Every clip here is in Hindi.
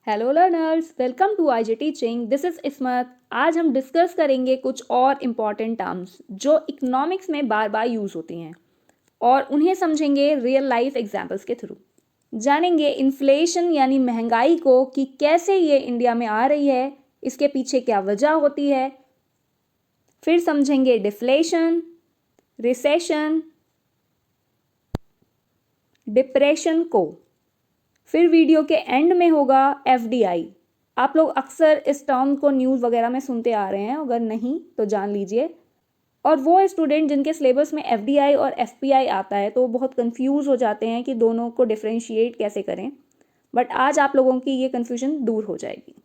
Hello learners, welcome to IJ teaching. This is Ismat. आज हम डिस्कस करेंगे कुछ और इम्पॉर्टेंट टर्म्स जो इकोनॉमिक्स में बार बार यूज़ होती हैं और उन्हें समझेंगे रियल लाइफ एग्जाम्पल्स के थ्रू। जानेंगे इन्फ्लेशन यानी महंगाई को कि कैसे ये इंडिया में आ रही है, इसके पीछे क्या वजह होती है। फिर समझेंगे डिफ्लेशन, रिसेशन, डिप्रेशन को। फिर वीडियो के एंड में होगा एफडीआई। आप लोग अक्सर इस टर्म को न्यूज़ वगैरह में सुनते आ रहे हैं, अगर नहीं तो जान लीजिए। और वो स्टूडेंट जिनके सिलेबस में एफडीआई और एफपीआई आता है तो वो बहुत कंफ्यूज हो जाते हैं कि दोनों को डिफ्रेंशिएट कैसे करें। बट आज आप लोगों की ये कन्फ्यूजन दूर हो जाएगी।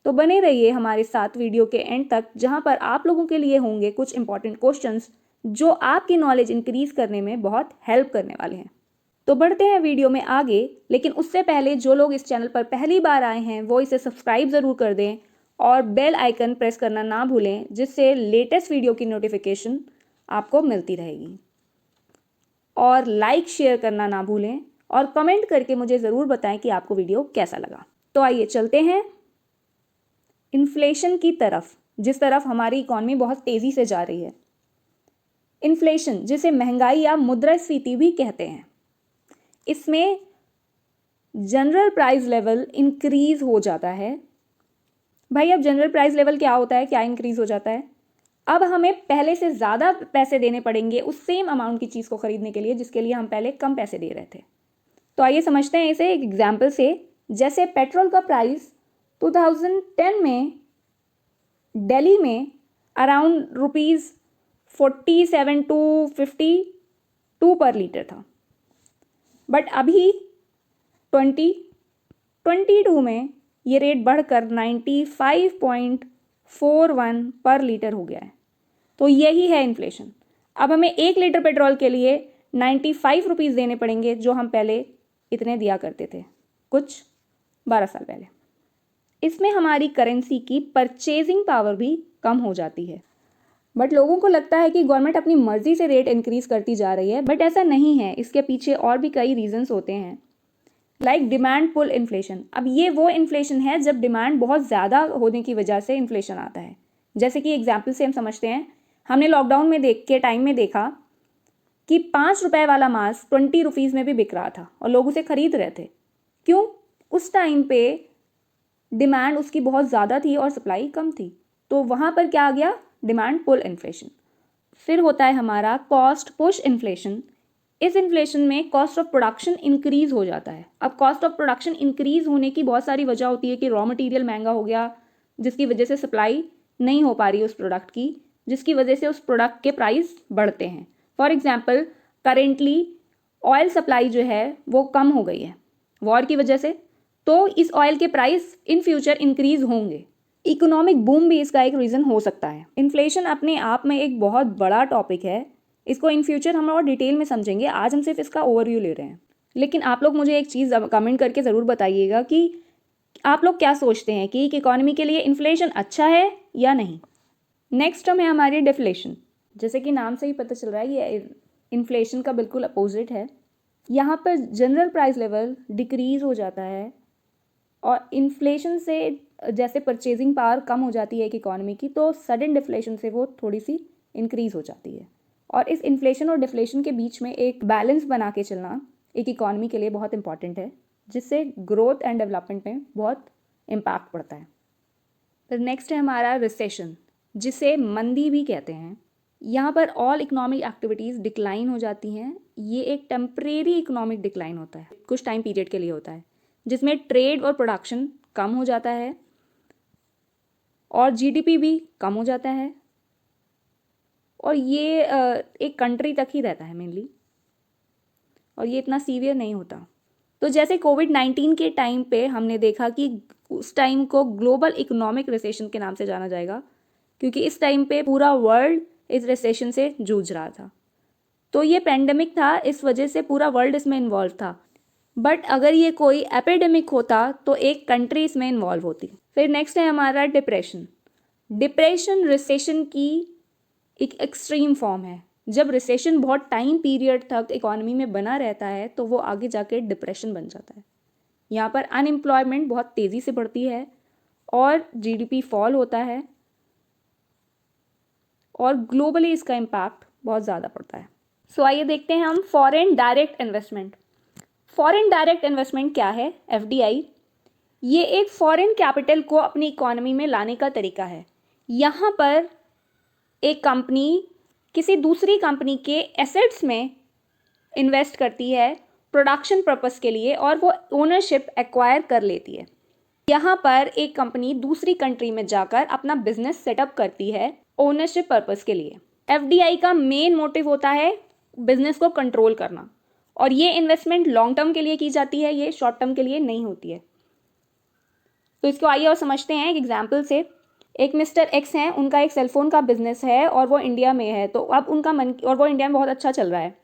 तो बने रहिए हमारे साथ वीडियो के एंड तक, जहाँ पर आप लोगों के लिए होंगे कुछ इंपॉर्टेंट क्वेश्चंस जो आपकी नॉलेज इंक्रीज करने में बहुत हेल्प करने वाले हैं। तो बढ़ते हैं वीडियो में आगे, लेकिन उससे पहले जो लोग इस चैनल पर पहली बार आए हैं वो इसे सब्सक्राइब ज़रूर कर दें और बेल आइकन प्रेस करना ना भूलें, जिससे लेटेस्ट वीडियो की नोटिफिकेशन आपको मिलती रहेगी। और लाइक शेयर करना ना भूलें और कमेंट करके मुझे ज़रूर बताएं कि आपको वीडियो कैसा लगा। तो आइए चलते हैं इन्फ्लेशन की तरफ, जिस तरफ हमारी इकॉनमी बहुत तेज़ी से जा रही है। इन्फ्लेशन, जिसे महंगाई या मुद्रास्फीति भी कहते हैं, इसमें जनरल प्राइस लेवल इंक्रीज हो जाता है। भाई अब जनरल प्राइस लेवल क्या होता है, क्या इंक्रीज हो जाता है? अब हमें पहले से ज़्यादा पैसे देने पड़ेंगे उस सेम अमाउंट की चीज़ को खरीदने के लिए जिसके लिए हम पहले कम पैसे दे रहे थे। तो आइए समझते हैं इसे एक एग्जाम्पल से। जैसे पेट्रोल का प्राइस 2010 में दिल्ली में अराउंड ₹47 to 52 पर लीटर था, बट अभी 2022 में ये रेट बढ़कर 95.41 पर लीटर हो गया है। तो यही है इन्फ्लेशन। अब हमें 1 लीटर पेट्रोल के लिए 95 रुपीज़ देने पड़ेंगे, जो हम पहले इतने दिया करते थे कुछ 12 साल पहले। इसमें हमारी करेंसी की परचेजिंग पावर भी कम हो जाती है। बट लोगों को लगता है कि गवर्नमेंट अपनी मर्जी से रेट इंक्रीज करती जा रही है, बट ऐसा नहीं है। इसके पीछे और भी कई रीजंस होते हैं, लाइक डिमांड पुल इन्फ्लेशन। अब ये वो इन्फ्लेशन है जब डिमांड बहुत ज़्यादा होने की वजह से इन्फ्लेशन आता है। जैसे कि एग्जाम्पल से हम समझते हैं, हमने लॉकडाउन में टाइम में देखा कि 5 रुपए वाला मास्क 20 रुपीज़ में भी बिक रहा था और लोग उसे खरीद रहे थे। क्यों? उस टाइम पे डिमांड उसकी बहुत ज़्यादा थी और सप्लाई कम थी। तो वहाँ पर क्या आ गया? Demand pull inflation. फिर होता है हमारा कॉस्ट पुश इन्फ्लेशन। इस इन्फ्लेशन में कॉस्ट ऑफ प्रोडक्शन इंक्रीज हो जाता है। अब कॉस्ट ऑफ प्रोडक्शन इंक्रीज होने की बहुत सारी वजह होती है कि रॉ मटेरियल महंगा हो गया, जिसकी वजह से सप्लाई नहीं हो पा रही उस प्रोडक्ट की, जिसकी वजह से उस प्रोडक्ट के प्राइस बढ़ते हैं। For example, currently oil supply जो है वो कम हो गई है वॉर की वजह से, तो इस ऑयल के प्राइस इन फ्यूचर इंक्रीज होंगे। इकोनॉमिक बूम भी इसका एक रीज़न हो सकता है। इन्फ्लेशन अपने आप में एक बहुत बड़ा टॉपिक है, इसको इन फ्यूचर हम और डिटेल में समझेंगे। आज हम सिर्फ इसका ओवरव्यू ले रहे हैं। लेकिन आप लोग मुझे एक चीज़ कमेंट करके ज़रूर बताइएगा कि आप लोग क्या सोचते हैं कि इकोनॉमी के लिए इन्फ्लेशन अच्छा है या नहीं। नेक्स्ट टर्म है हमारी डिफ्लेशन। जैसे कि नाम से ही पता चल रहा है, ये इन्फ्लेशन का बिल्कुल अपोजिट है। यहाँ पर जनरल प्राइस लेवल डिक्रीज हो जाता है और इन्फ्लेशन से जैसे परचेजिंग पावर कम हो जाती है एक इकॉनमी की, तो सडन डिफ्लेशन से वो थोड़ी सी इंक्रीज हो जाती है। और इस इन्फ्लेशन और डिफ्लेशन के बीच में एक बैलेंस बना के चलना एक इकॉनमी के लिए बहुत इंपॉर्टेंट है, जिससे ग्रोथ एंड डेवलपमेंट में बहुत इम्पैक्ट पड़ता है। फिर नेक्स्ट है हमारा रिसेशन, जिसे मंदी भी कहते हैं। यहाँ पर ऑल इकोनॉमिक एक्टिविटीज़ डिक्लाइन हो जाती हैं। ये एक टेम्परेरी इकोनॉमिक डिक्लाइन होता है, कुछ टाइम पीरियड के लिए होता है, जिसमें ट्रेड और प्रोडक्शन कम हो जाता है और जीडीपी भी कम हो जाता है। और ये एक कंट्री तक ही रहता है मेनली, और ये इतना सीवियर नहीं होता। तो जैसे कोविड-19 के टाइम पे हमने देखा कि उस टाइम को ग्लोबल इकोनॉमिक रिसेशन के नाम से जाना जाएगा, क्योंकि इस टाइम पे पूरा वर्ल्ड इस रिसेशन से जूझ रहा था। तो ये पेंडेमिक था, इस वजह से पूरा वर्ल्ड इसमें इन्वॉल्व था। बट अगर ये कोई एपिडेमिक होता तो एक कंट्री इसमें इन्वॉल्व होती। फिर नेक्स्ट है हमारा डिप्रेशन। डिप्रेशन रिसेशन की एक एक्सट्रीम फॉर्म है। जब रिसेशन बहुत टाइम पीरियड तक इकोनॉमी में बना रहता है तो वो आगे जाके डिप्रेशन बन जाता है। यहाँ पर अनएम्प्लॉयमेंट बहुत तेज़ी से बढ़ती है और जीडीपी फॉल होता है और ग्लोबली इसका इम्पैक्ट बहुत ज़्यादा पड़ता है। सो आइए देखते हैं हम foreign direct investment. Foreign direct investment क्या है? एफडीआई ये एक फॉरेन कैपिटल को अपनी इकोनॉमी में लाने का तरीका है। यहाँ पर एक कंपनी किसी दूसरी कंपनी के एसेट्स में इन्वेस्ट करती है प्रोडक्शन पर्पस के लिए और वो ओनरशिप एक्वायर कर लेती है। यहाँ पर एक कंपनी दूसरी कंट्री में जाकर अपना बिजनेस सेटअप करती है ओनरशिप पर्पस के लिए। एफडीआई का मेन मोटिव होता है बिजनेस को कंट्रोल करना और ये इन्वेस्टमेंट लॉन्ग टर्म के लिए की जाती है, ये शॉर्ट टर्म के लिए नहीं होती है। तो इसको आइए और समझते हैं एक एग्जाम्पल से। एक मिस्टर एक्स हैं, उनका एक सेलफोन का बिजनेस है और वो इंडिया में है। तो अब उनका मन, और वो इंडिया में बहुत अच्छा चल रहा है,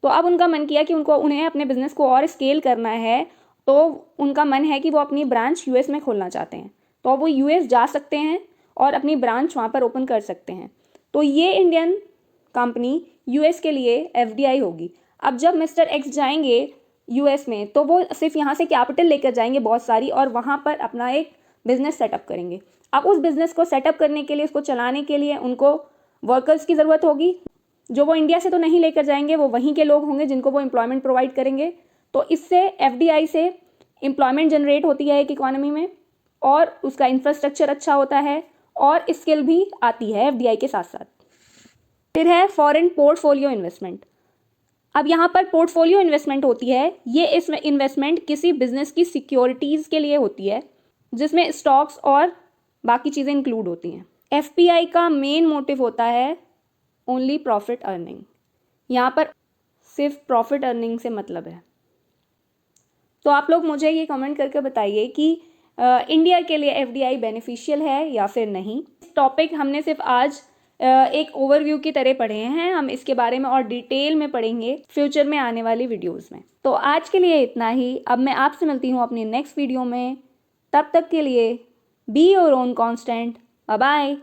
तो अब उनका मन किया कि उन्हें अपने बिजनेस को और स्केल करना है। तो उनका मन है कि वो अपनी ब्रांच यूएस में खोलना चाहते हैं। तो वो यूएस जा सकते हैं और अपनी ब्रांच वहाँ पर ओपन कर सकते हैं। तो ये इंडियन कंपनी यूएस के लिए एफडीआई होगी। अब जब मिस्टर एक्स जाएंगे यूएस में तो वो सिर्फ यहाँ से कैपिटल लेकर जाएंगे बहुत सारी और वहाँ पर अपना एक बिजनेस सेटअप करेंगे। अब उस बिजनेस को सेटअप करने के लिए, उसको चलाने के लिए उनको वर्कर्स की ज़रूरत होगी जो वो इंडिया से तो नहीं लेकर जाएंगे, वो वहीं के लोग होंगे जिनको वो एम्प्लॉयमेंट प्रोवाइड करेंगे। तो इससे एफडीआई से एम्प्लॉयमेंट जनरेट होती है एक इकोनॉमी में और उसका इंफ्रास्ट्रक्चर अच्छा होता है और स्किल भी आती है एफडीआई के साथ साथ। फिर है फॉरेन पोर्टफोलियो इन्वेस्टमेंट। अब यहाँ पर पोर्टफोलियो इन्वेस्टमेंट होती है, ये इसमें इन्वेस्टमेंट किसी बिजनेस की सिक्योरिटीज़ के लिए होती है जिसमें स्टॉक्स और बाकी चीज़ें इंक्लूड होती हैं। एफपीआई का मेन मोटिव होता है ओनली प्रॉफिट अर्निंग। यहाँ पर सिर्फ प्रॉफिट अर्निंग से मतलब है। तो आप लोग मुझे ये कमेंट करके बताइए कि इंडिया के लिए एफडीआई बेनिफिशियल है या फिर नहीं। टॉपिक हमने सिर्फ आज एक ओवरव्यू की तरह पढ़े हैं, हम इसके बारे में और डिटेल में पढ़ेंगे फ्यूचर में आने वाली वीडियोस में। तो आज के लिए इतना ही। अब मैं आपसे मिलती हूँ अपनी नेक्स्ट वीडियो में। तब तक के लिए be your own constant. Bye bye.